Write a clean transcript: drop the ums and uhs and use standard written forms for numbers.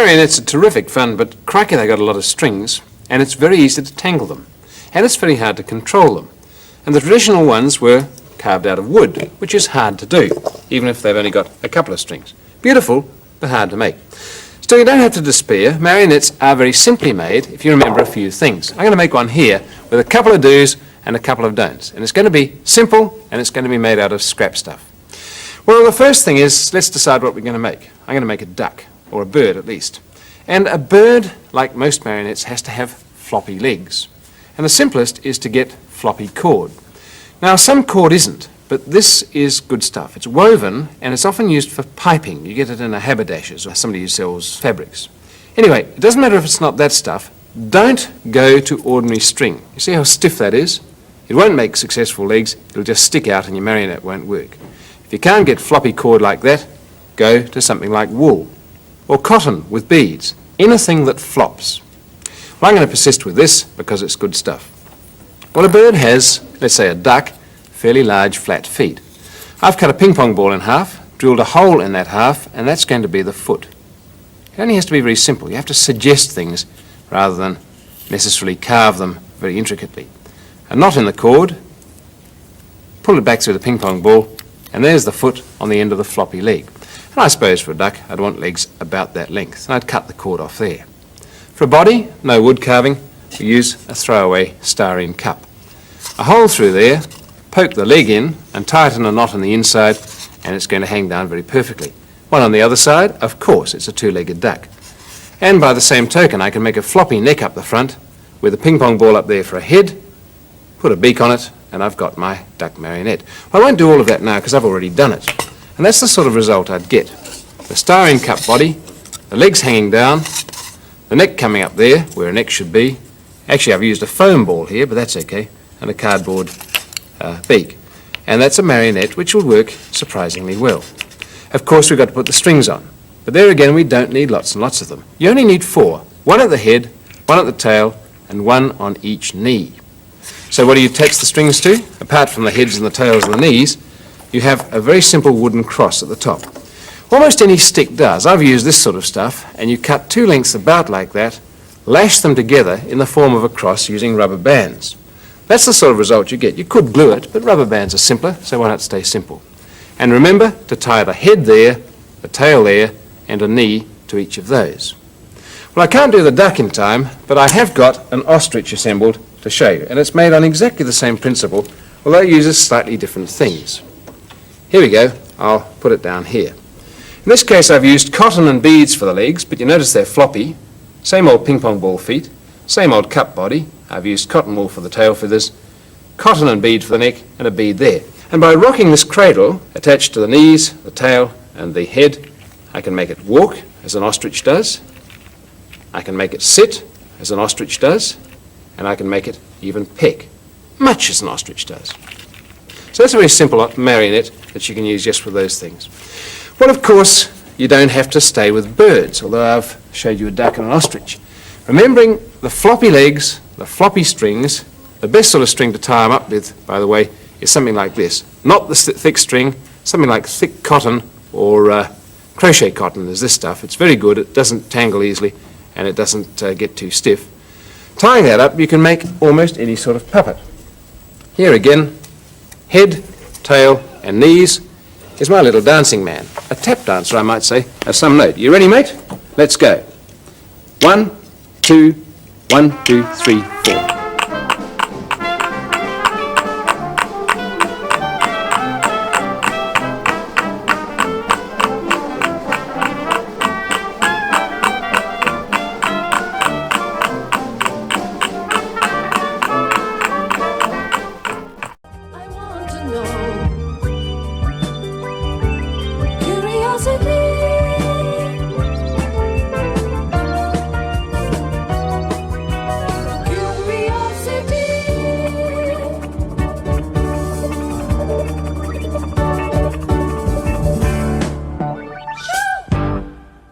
Marionettes are terrific fun, but crikey, they got a lot of strings, and it's very easy to tangle them, and it's very hard to control them. And the traditional ones were carved out of wood, which is hard to do, even if they've only got a couple of strings. Beautiful, but hard to make. Still, you don't have to despair. Marionettes are very simply made if you remember a few things. I'm going to make one here with a couple of do's and a couple of don'ts, and it's going to be simple, and it's going to be made out of scrap stuff. Well, the first thing is, let's decide what we're going to make. I'm going to make a duck, or a bird at least. And a bird, like most marionettes, has to have floppy legs. And the simplest is to get floppy cord. Now, some cord isn't, but this is good stuff. It's woven, and it's often used for piping. You get it in a haberdasher's or somebody who sells fabrics. Anyway, it doesn't matter if it's not that stuff. Don't go to ordinary string. You see how stiff that is? It won't make successful legs. It'll just stick out and your marionette won't work. If you can't get floppy cord like that, go to something like wool or cotton with beads, anything that flops. Well, I'm going to persist with this because it's good stuff. Well, a bird has, let's say a duck, fairly large flat feet. I've cut a ping pong ball in half, drilled a hole in that half, and that's going to be the foot. It only has to be very simple. You have to suggest things rather than necessarily carve them very intricately. A knot in the cord, pull it back through the ping pong ball, and there's the foot on the end of the floppy leg. And I suppose for a duck, I'd want legs about that length, and I'd cut the cord off there. For a body, no wood carving, we use a throwaway styrene cup. A hole through there, poke the leg in, and tighten a knot on the inside, and it's going to hang down very perfectly. One on the other side, of course, it's a two-legged duck. And by the same token, I can make a floppy neck up the front, with a ping pong ball up there for a head, put a beak on it, and I've got my duck marionette. Well, I won't do all of that now because I've already done it. And that's the sort of result I'd get. The styrene cup body, the legs hanging down, the neck coming up there, where a neck should be. Actually, I've used a foam ball here, but that's okay, and a cardboard beak. And that's a marionette which will work surprisingly well. Of course, we've got to put the strings on. But there again, we don't need lots and lots of them. You only need 4. 1 at the head, 1 at the tail, and 1 on each knee. So what do you attach the strings to? Apart from the heads and the tails and the knees, you have a very simple wooden cross at the top. Almost any stick does. I've used this sort of stuff, and you cut 2 lengths about like that, lash them together in the form of a cross using rubber bands. That's the sort of result you get. You could glue it, but rubber bands are simpler, so why not stay simple? And remember to tie the head there, the tail there, and a knee to each of those. Well, I can't do the duck in time, but I have got an ostrich assembled to show you, and it's made on exactly the same principle, although it uses slightly different things. Here we go. I'll put it down here. In this case, I've used cotton and beads for the legs, but you notice they're floppy. Same old ping pong ball feet, same old cup body. I've used cotton wool for the tail feathers, cotton and bead for the neck, and a bead there. And by rocking this cradle attached to the knees, the tail, and the head, I can make it walk, as an ostrich does. I can make it sit, as an ostrich does. And I can make it even peck, much as an ostrich does. So that's a very simple marionette that you can use just with those things. Well, of course, you don't have to stay with birds, although I've showed you a duck and an ostrich. Remembering the floppy legs, the floppy strings, the best sort of string to tie them up with, by the way, is something like this. Not the thick string, something like thick cotton or crochet cotton is this stuff. It's very good, it doesn't tangle easily, and it doesn't get too stiff. Tying that up, you can make almost any sort of puppet. Here again, head, tail, and knees is my little dancing man. A tap dancer, I might say, of some note. You ready, mate? Let's go. 1, 2, 1, 2, 3, 4.